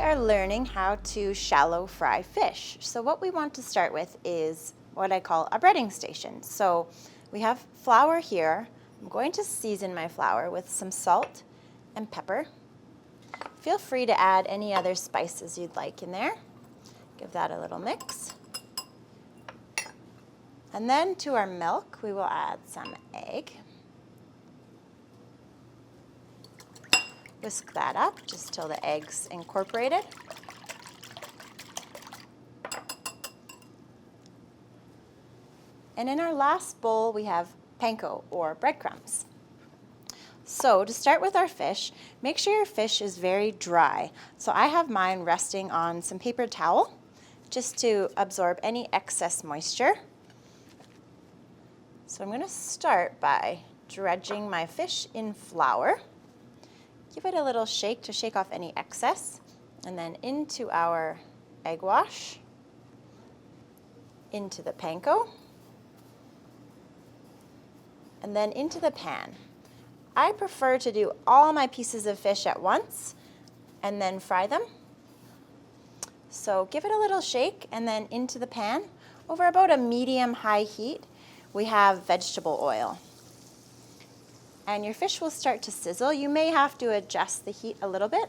are learning how to shallow fry fish. So what we want to start with is what I call a breading station. So we have flour here. I'm going to season my flour with some salt and pepper. Feel free to add any other spices you'd like in there. Give that a little mix. And then to our milk, we will add some egg. Whisk that up just till the egg's incorporated. And in our last bowl, we have panko, or breadcrumbs. So to start with our fish, make sure your fish is very dry. So I have mine resting on some paper towel just to absorb any excess moisture. So I'm going to start by dredging my fish in flour. Give it a little shake to shake off any excess, and then into our egg wash, into the panko, and then into the pan. I prefer to do all my pieces of fish at once and then fry them. So give it a little shake and then into the pan. Over about a medium-high heat, we have vegetable oil. And your fish will start to sizzle. You may have to adjust the heat a little bit.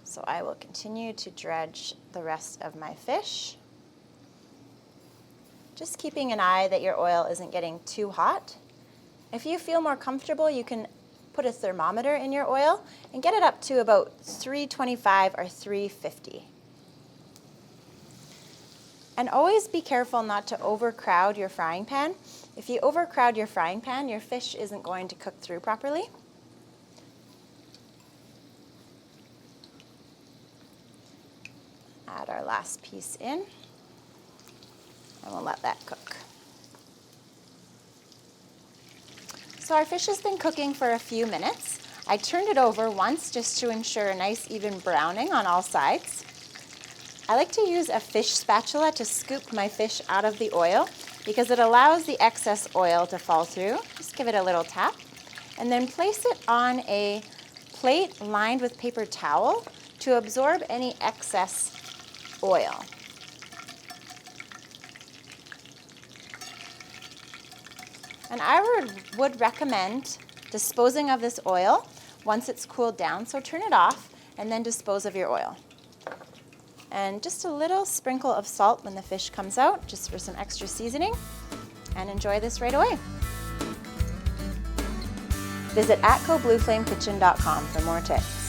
So I will continue to dredge the rest of my fish. Just keeping an eye that your oil isn't getting too hot. If you feel more comfortable, you can put a thermometer in your oil and get it up to about 325 or 350. And always be careful not to overcrowd your frying pan. If you overcrowd your frying pan, your fish isn't going to cook through properly. Add our last piece in, and we'll let that cook. So our fish has been cooking for a few minutes. I turned it over once just to ensure a nice even browning on all sides. I like to use a fish spatula to scoop my fish out of the oil because it allows the excess oil to fall through. Just give it a little tap and then place it on a plate lined with paper towel to absorb any excess oil. And I would recommend disposing of this oil once it's cooled down, so turn it off and then dispose of your oil. And just a little sprinkle of salt when the fish comes out, just for some extra seasoning, and enjoy this right away. Visit atcoblueflamekitchen.com for more tips.